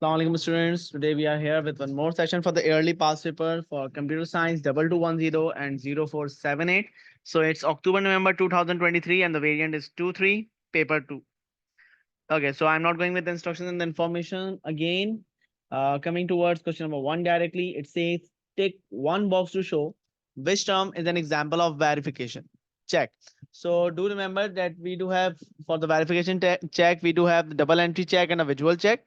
Assalamualaikum students. Today we are here with one more session for the early past paper for computer science 2210 and 0478. So it's October November 2023 and the variant is 23 paper 2. Okay, so I'm not going with the instructions and the information again. Coming towards question number 1 directly, it says tick one box to show which term is an example of verification. Check. So do remember that we do have for the verification check, we do have the double entry check and a visual check.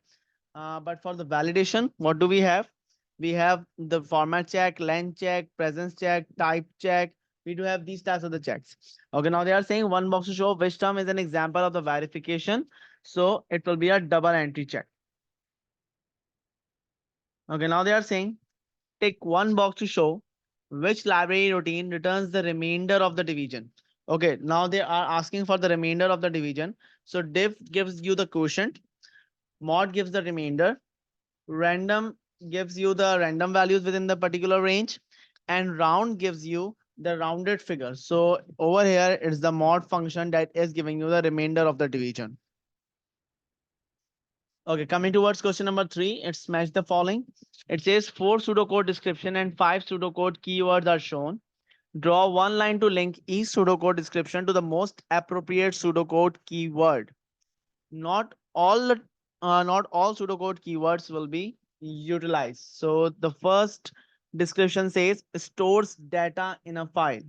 But for the validation, what do we have? We have the format check, length check, presence check, type check. We do have these types of the checks. Okay, now they are saying one box to show which term is an example of the verification. So it will be a double entry check. Okay, now they are saying take one box to show which library routine returns the remainder of the division. Okay, now they are asking for the remainder of the division. So diff gives you the quotient, mod gives the remainder, random gives you the random values within the particular range, and round gives you the rounded figure. So over here it's the mod function that is giving you the remainder of the division. Okay, coming towards question number 3, it's match the following. It says 4 pseudocode description and 5 pseudocode keywords are shown. Draw one line to link each pseudocode description to the most appropriate pseudocode keyword. Not all not all pseudocode keywords will be utilized. So the first description says stores data in a file.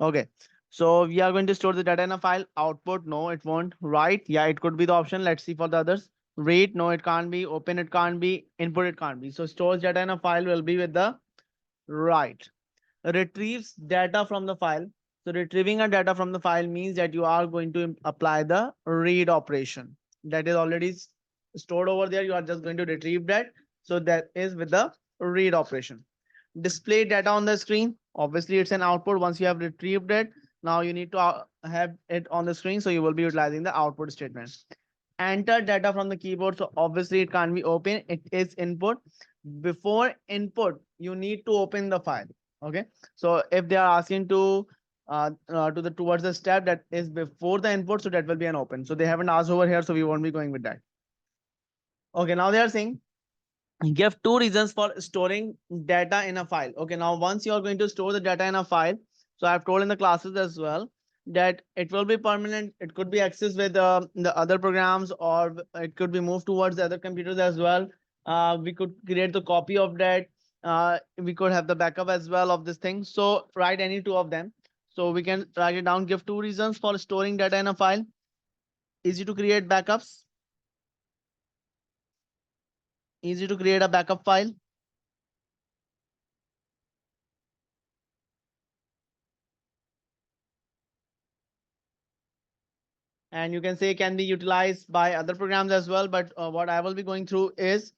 Okay. So we are going to store the data in a file. Output, no, it won't. Write, yeah, it could be the option. Let's see for the others. Read, no, it can't be. Open, it can't be. Input, it can't be. So stores data in a file will be with the write. Retrieves data from the file. So retrieving a data from the file means that you are going to apply the read operation that is already stored over there. You are just going to retrieve that. So that is with the read operation. Display data on the screen. Obviously, it's an output. Once you have retrieved it, now you need to have it on the screen. So you will be utilizing the output statement. Enter data from the keyboard. So obviously it can't be open. It is input. Before input, you need to open the file. Okay. So if they are asking to the towards the step that is before the input, so that will be an open. So they haven't asked over here, so we won't be going with that. Okay. Now they are saying give two reasons for storing data in a file. Okay, now once you are going to store the data in a file, so I've told in the classes as well that it will be permanent. It could be accessed with the other programs, or it could be moved towards the other computers as well. We could create the copy of that. We could have the backup as well of this thing. So write any two of them. So we can write it down. Give two reasons for storing data in a file. Easy to create backups. Easy to create a backup file. And you can say can be utilized by other programs as well. But what I will be going through is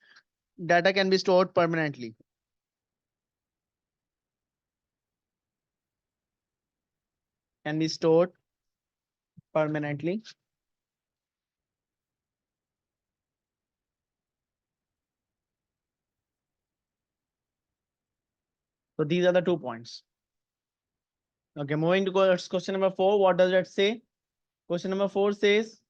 data can be stored permanently. Can be stored permanently. So these are the 2 points. Okay, moving to question number 4. What does that say? Question number 4 says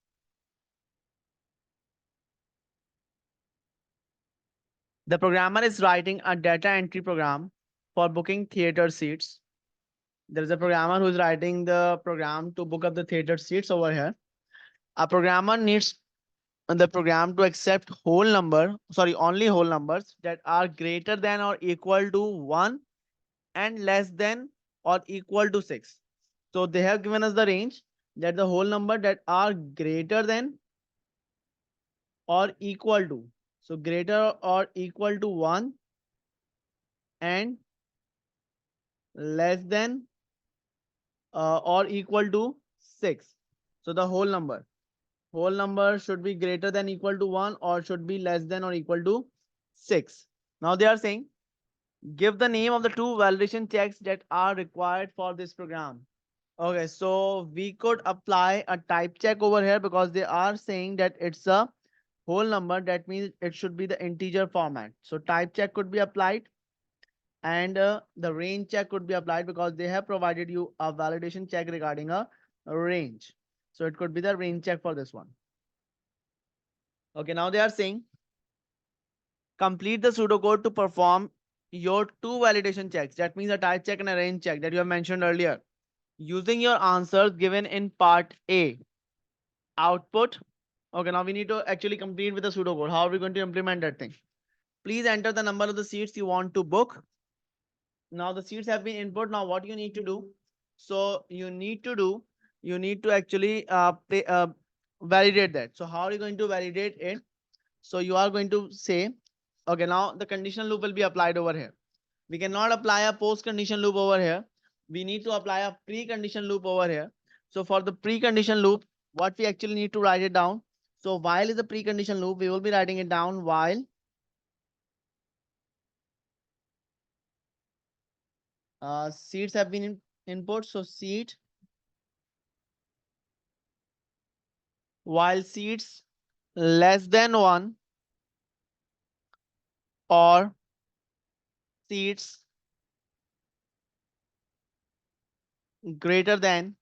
the programmer is writing a data entry program for booking theater seats. There is a programmer who is writing the program to book up the theater seats over here. A programmer needs the program to accept whole number, sorry, only whole numbers that are greater than or equal to 1 and less than or equal to 6. So they have given us the range that the whole number that are greater than or equal to. So greater or equal to 1 and less than or equal to 6. So the whole number should be greater than equal to 1 or should be less than or equal to 6. Now they are saying give the name of the two validation checks that are required for this program. Okay, so we could apply a type check over here because they are saying that it's a whole number. That means it should be the integer format. So type check could be applied, and the range check could be applied because they have provided you a validation check regarding a range. So it could be the range check for this one. Okay, now they are saying complete the pseudocode to perform your two validation checks. That means a type check and a range check that you have mentioned earlier. Using your answers given in part A. Output. Okay, now we need to actually complete with the pseudocode. How are we going to implement that thing? Please enter the number of the seats you want to book. Now the seats have been input. Now what you need to do? So you need to actually validate that. So how are you going to validate it? So you are going to say, okay, now the conditional loop will be applied over here. We cannot apply a post condition loop over here. We need to apply a precondition loop over here. So for the precondition loop, what we actually need to write it down. So while is the precondition loop, we will be writing it down while seeds have been input. So seed while seeds less than 1 or seeds greater than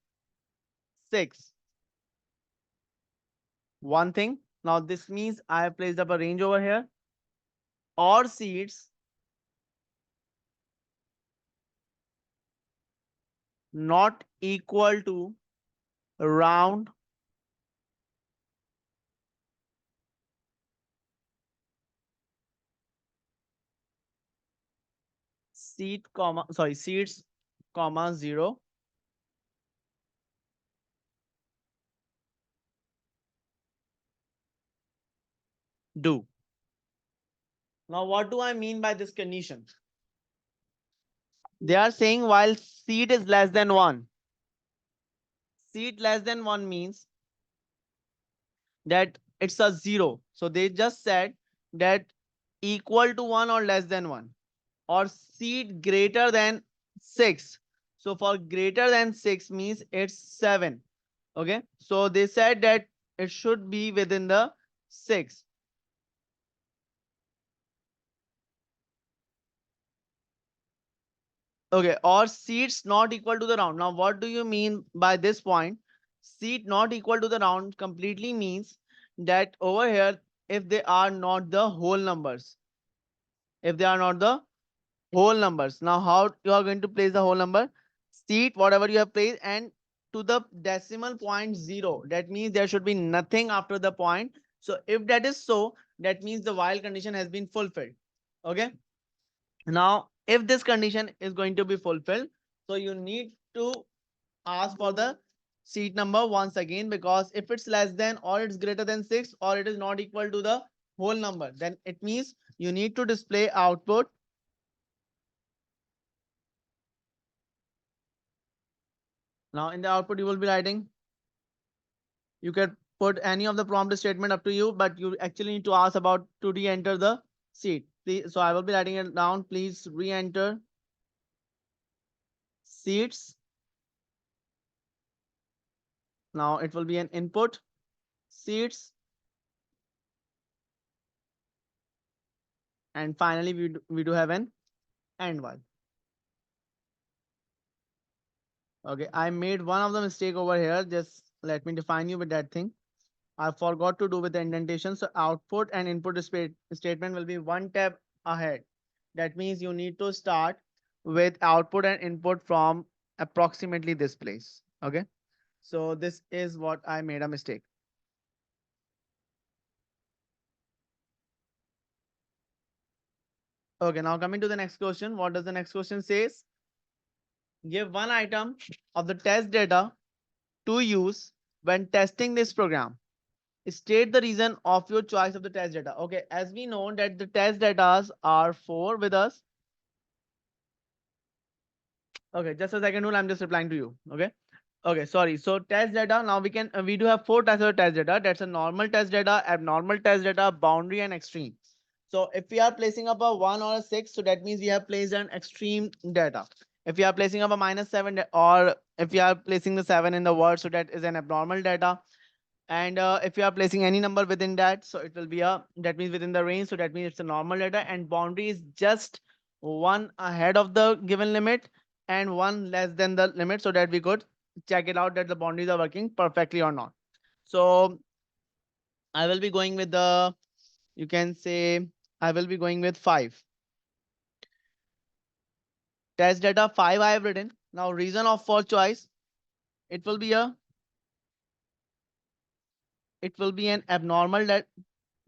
6. One thing. Now this means I have placed up a range over here, or seeds not equal to round seeds comma 0 do. Now what do I mean by this condition? They are saying while seed is less than 1. Seed less than 1 means that it's a 0. So they just said that equal to 1 or less than 1, or seed greater than 6. So for greater than 6 means it's 7. Okay. So they said that it should be within the 6. Okay. Or seeds not equal to the round. Now, what do you mean by this point? Seed not equal to the round completely means that over here, if they are not the whole numbers, if they are not the whole numbers. Now, how you are going to place the whole number? Seed, whatever you have placed, and to the decimal point 0. That means there should be nothing after the point. So if that is so, that means the while condition has been fulfilled. Okay. Now, if this condition is going to be fulfilled, so you need to ask for the seat number once again, because if it's less than or it's greater than 6 or it is not equal to the whole number, then it means you need to display output. Now in the output, you will be writing, you can put any of the prompt statement up to you, but you actually need to ask about to re-enter the seat. Please, so I will be writing it down. Please re-enter seats. Now it will be an input seats. And finally, we do have an and while. Okay, I made one of the mistake over here. Just let me define you with that thing. I forgot to do with the indentation. So output and input statement will be one tab ahead. That means you need to start with output and input from approximately this place. Okay. So this is what I made a mistake. Okay, now coming to the next question. What does the next question says? Give one item of the test data to use when testing this program. State the reason of your choice of the test data. Okay, as we know that the test data are 4 with us. Okay, just a second rule. I'm just replying to you. Okay. Okay, sorry. So test data. Now we do have 4 types of test data. That's a normal test data, abnormal test data, boundary, and extreme. So if we are placing up a 1 or a 6, so that means we have placed an extreme data. If we are placing up a -7, or if we are placing the 7 in the word, so that is an abnormal data. And if you are placing any number within that, so it will be that means within the range. So that means it's a normal data, and boundary is just one ahead of the given limit and one less than the limit, so that we could check it out that the boundaries are working perfectly or not. So I will be going with the, you can say, I will be going with 5. Test data 5 I have written. Now reason of for choice, it will be a it will be an abnormal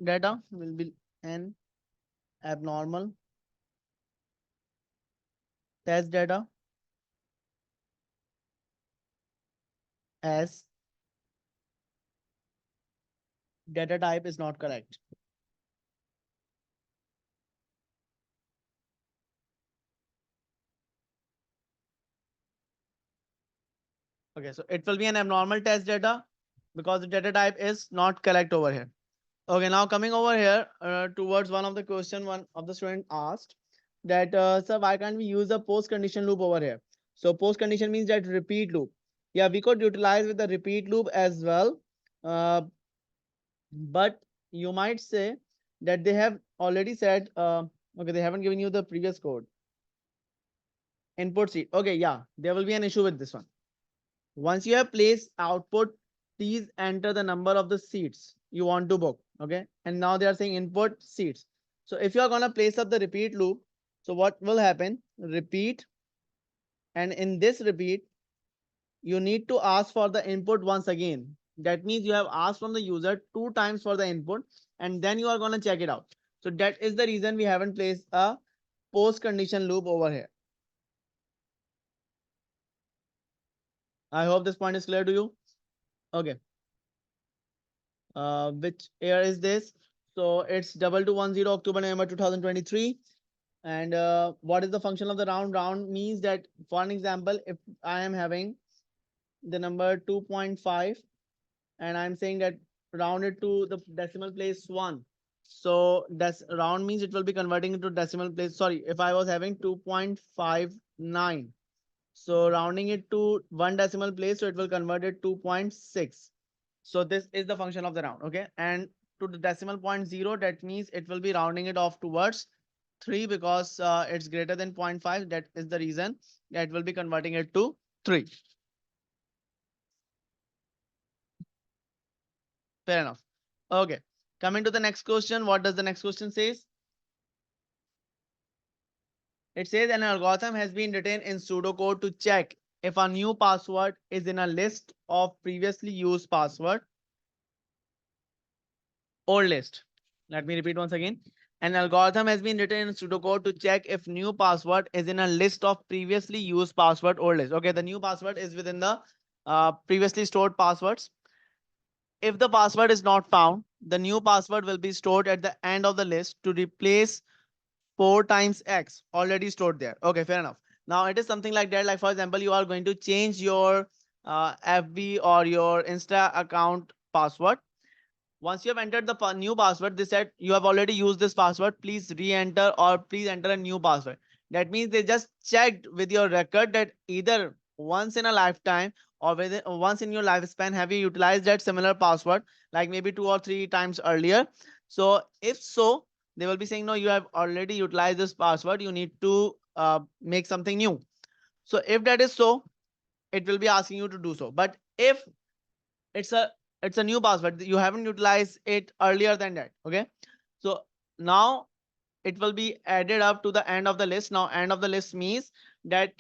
data will be an abnormal test data as data type is not correct. Okay, so it will be an abnormal test data because the data type is not correct over here. Okay, now coming over here towards one of the question one of the student asked that sir, why can't we use a post condition loop over here? So post condition means that repeat loop. Yeah, we could utilize with the repeat loop as well. Uh, but you might say that they have already said okay, they haven't given you the previous code. Input seed. Okay, yeah, there will be an issue with this one. Once you have placed output, please enter the number of the seats you want to book. Okay. And now they are saying input seats. So if you are going to place up the repeat loop, so what will happen? Repeat. And in this repeat, you need to ask for the input once again. That means you have asked from the user 2 times for the input and then you are going to check it out. So that is the reason we haven't placed a post condition loop over here. I hope this point is clear to you. Okay. Which year is this? So it's 2210 October November 2023. And what is the function of the round? Round means that, for an example, if I am having the number 2.5 and I'm saying that round it to the decimal place 1. So that's round means it will be converting into decimal place. Sorry, if I was having 2.59. So rounding it to 1 decimal place, so it will convert it to 2.6. So this is the function of the round. Okay. And to the decimal point 0, that means it will be rounding it off towards 3 because it's greater than 0.5. That is the reason that will be converting it to 3. Fair enough. Okay. Coming to the next question. What does the next question says? It says an algorithm has been written in pseudocode to check if a new password is in a list of previously used password or list. Let me repeat once again. An algorithm has been written in pseudocode to check if new password is in a list of previously used password or list. Okay, the new password is within the previously stored passwords. If the password is not found, the new password will be stored at the end of the list to replace 4 times X already stored there. Okay, fair enough. Now it is something like that. Like for example, you are going to change your FB or your Insta account password. Once you have entered the new password, they said you have already used this password. Please re-enter or please enter a new password. That means they just checked with your record that either once in a lifetime or within once in your lifespan have you utilized that similar password, like maybe 2 or 3 times earlier. So if so, they will be saying no, you have already utilized this password. You need to make something new. So if that is so, it will be asking you to do so. But if it's a it's a new password, you haven't utilized it earlier than that. Okay, so now it will be added up to the end of the list. Now end of the list means that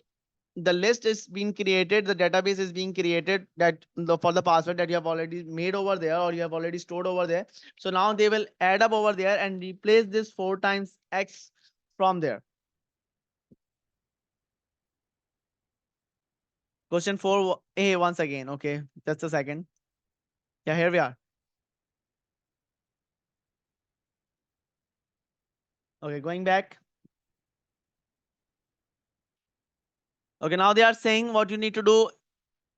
the list is being created, the database is being created, that for the password that you have already made over there or you have already stored over there. So now they will add up over there and replace this 4 times X from there. Question 4a once again. Okay, just a second. Yeah, here we are. Okay, going back. Okay, now they are saying what you need to do.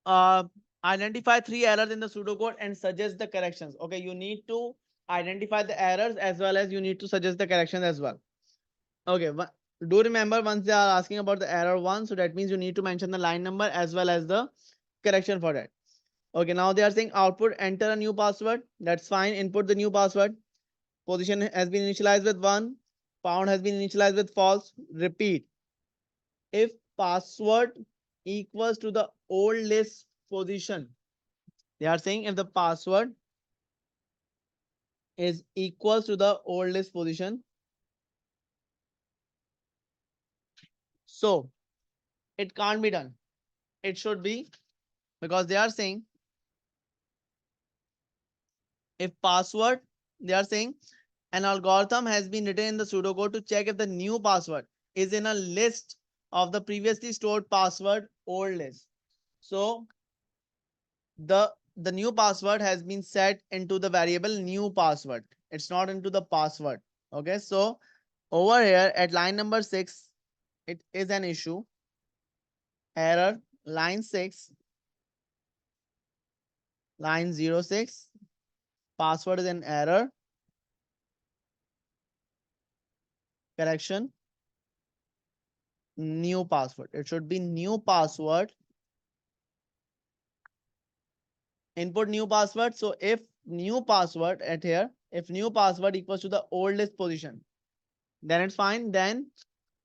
uh, Identify 3 errors in the pseudocode and suggest the corrections. Okay, you need to identify the errors as well as you need to suggest the corrections as well. Okay, do remember once they are asking about the error 1, so that means you need to mention the line number as well as the correction for that. Okay, now they are saying output enter a new password. That's fine. Input the new password. Position has been initialized with 1. Pound has been initialized with false. Repeat. If password equals to the old list position, they are saying if the password is equals to the old list position, So it can't be done. It should be, because they are saying if password, they are saying an algorithm has been written in the pseudocode to check if the new password is in a list of the previously stored password old list. So the new password has been set into the variable new password. It's not into the password. Okay, so over here at line number 6, it is an issue. Error, line 6, line 06, password is an error. Correction, new password. It should be new password. Input new password. So if new password at here, if new password equals to the oldest position, then it's fine. Then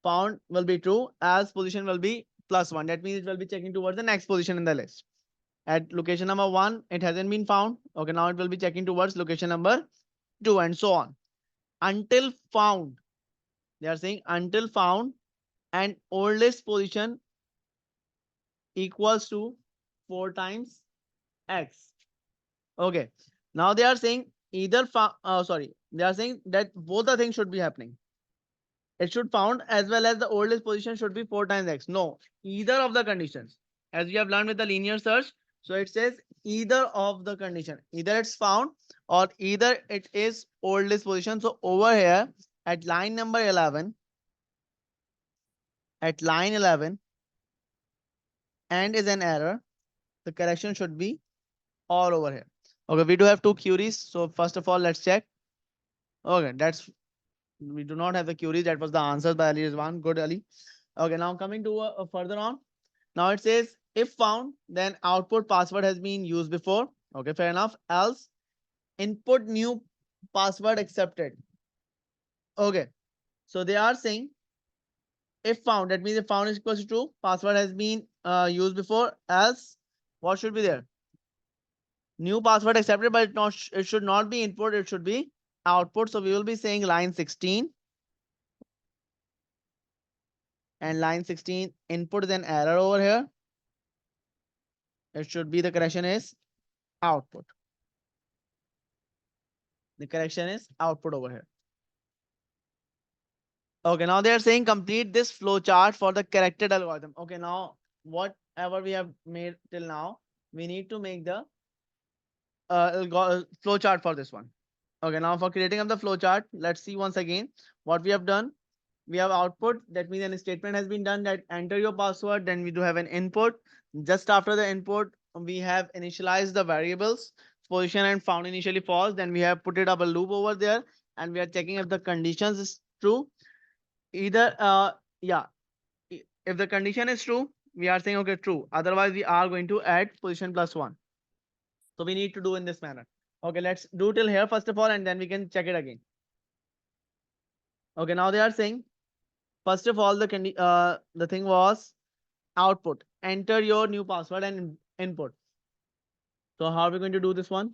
found will be true, as position will be +1. That means it will be checking towards the next position in the list. At location number 1, it hasn't been found. Okay, now it will be checking towards location number 2 and so on. Until found. They are saying until found and oldest position equals to 4 times x. Okay. Now they are saying either they are saying that both the things should be happening. It should found as well as the oldest position should be 4 times x. No, either of the conditions. As we have learned with the linear search, so it says either of the condition. Either it's found or either it is oldest position. So over here at line number 11, at line 11, and is an error. The correction should be all over here. Okay, we do have 2 queries. So first of all, let's check. Okay, that's, we do not have the queries. That was the answers by Ali Rizwan. Good, Ali. Okay, now coming to further on. Now it says if found, then output password has been used before. Okay, fair enough. Else, input new password accepted. Okay, so they are saying if found, that means if found is equals to true, password has been used before. Else, what should be there? New password accepted, but it should not be input. It should be output. So we will be saying line 16. And line 16, input is an error over here. It should be, the correction is output. The correction is output over here. Okay, now they are saying complete this flow chart for the corrected algorithm. Okay, now whatever we have made till now, we need to make the flow chart for this one. Okay, now for creating of the flow chart, let's see once again what we have done. We have output. That means a statement has been done that enter your password. Then we do have an input. Just after the input, we have initialized the variables position and found initially false. Then we have put it up a loop over there, and we are checking if the conditions is true. Either yeah, if the condition is true, we are saying okay, true. Otherwise, we are going to add position +1. So we need to do in this manner. Okay, let's do till here first of all, and then we can check it again. Okay, now they are saying first of all the thing was output. Enter your new password and input. So how are we going to do this one?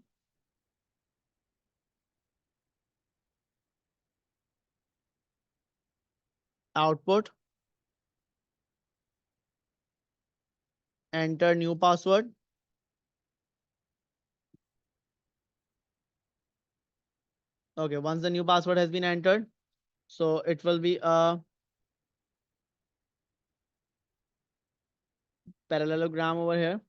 Output. Enter new password. Okay, once the new password has been entered, so it will be a parallelogram over here.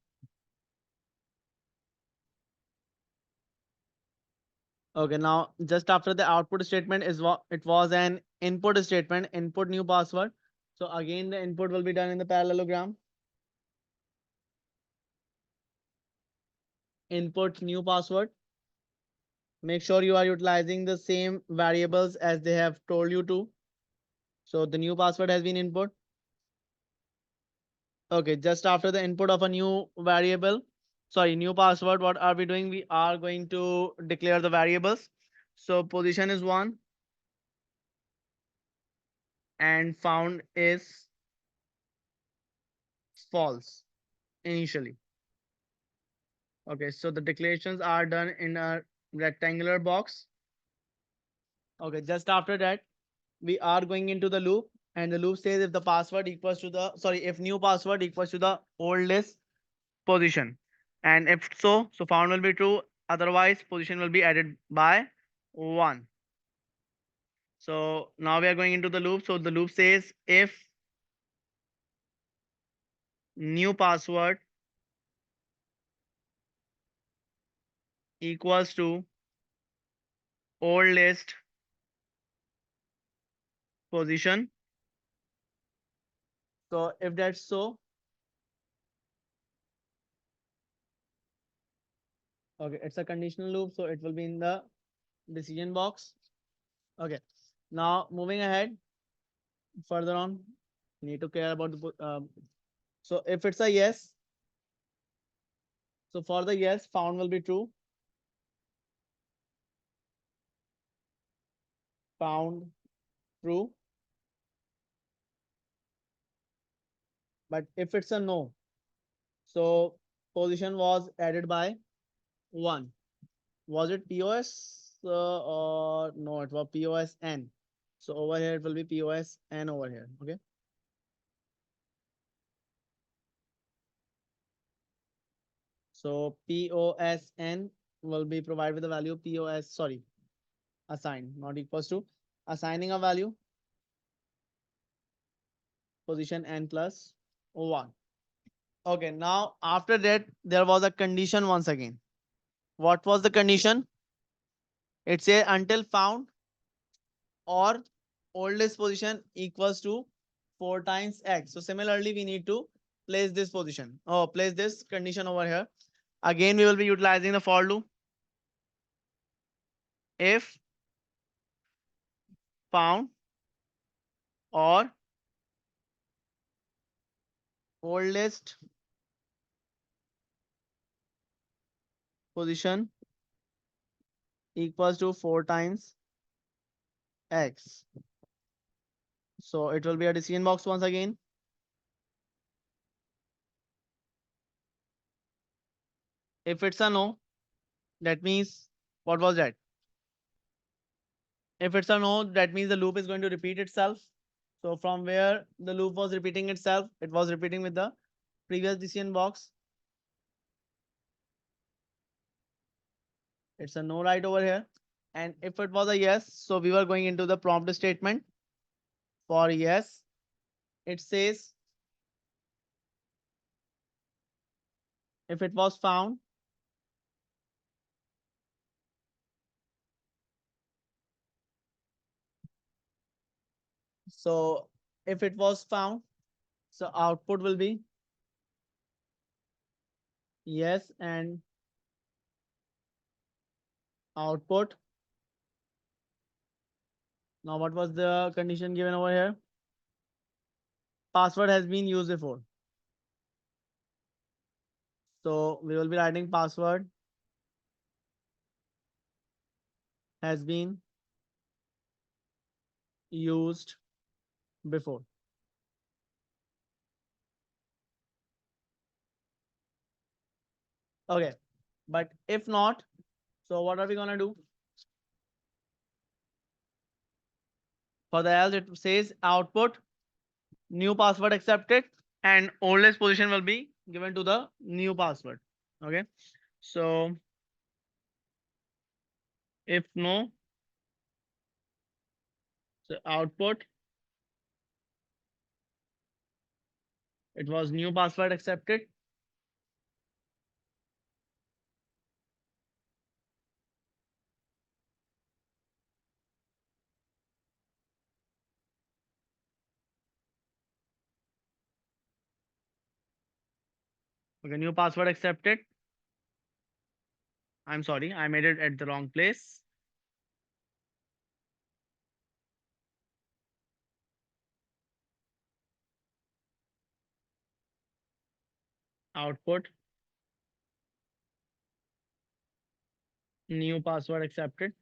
Okay, now just after the output statement is what it was an input statement, input new password. So again, the input will be done in the parallelogram. Input new password. Make sure you are utilizing the same variables as they have told you to. So the new password has been input. Okay, just after the input of a new variable, sorry, new password, what are we doing? We are going to declare the variables. So position is 1 and found is false initially. Okay, so the declarations are done in a rectangular box. Okay, just after that, we are going into the loop And the loop says if the password equals to the, sorry, if new password equals to the oldest position. And if so, so found will be true. Otherwise, position will be added by 1. So now we are going into the loop. So the loop says if new password equals to oldest position. So if that's so, okay, it's a conditional loop, so it will be in the decision box. Okay, now moving ahead further on, need to care about the so if it's a yes, so for the yes, found will be true. Found true. But if it's a no, so position was added by 1. Was it POS or no? It was POS N. So over here it will be POS N over here. Okay. So POSN will be provided with the value POS, sorry, assign, not equals to assigning a value position N plus 1. Okay, now after that, there was a condition once again. What was the condition? It says until found or oldest position equals to 4 times X. So similarly, we need to place this position. Oh, place this condition over here. Again, we will be utilizing the for loop. If found or oldest position equals to 4 times X. So it will be a decision box once again. If it's a no, that means what was that? If it's a no, that means the loop is going to repeat itself. So from where the loop was repeating itself, it was repeating with the previous decision box. It's a no right over here. And if it was a yes, so we were going into the prompt statement. For yes, it says if it was found, so if it was found, so output will be yes and output. Now, what was the condition given over here? Password has been used before. So we will be writing password has been used before. Okay. But if not, so what are we going to do? For the else, it says output, new password accepted, and oldest position will be given to the new password. Okay. So if no, so output, it was new password accepted. Okay, new password accepted. I'm sorry, I made it at the wrong place. Output, new password accepted.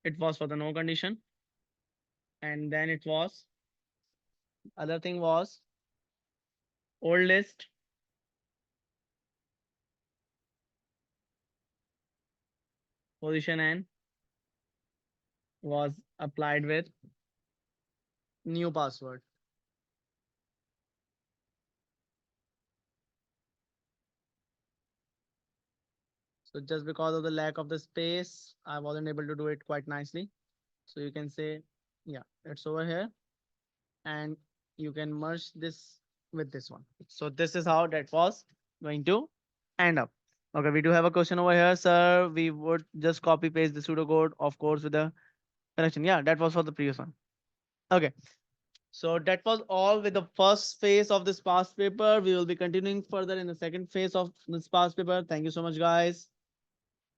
It was for the no condition. And then it was, other thing was oldest position n was applied with new password. So just because of the lack of the space, I wasn't able to do it quite nicely. So you can say, yeah, it's over here, and you can merge this with this one. So this is how that was going to end up. Okay, we do have a question over here, sir. We would just copy paste the pseudocode, of course, with the correction. Yeah, that was for the previous one. Okay. So that was all with the first phase of this past paper. We will be continuing further in the second phase of this past paper. Thank you so much, guys.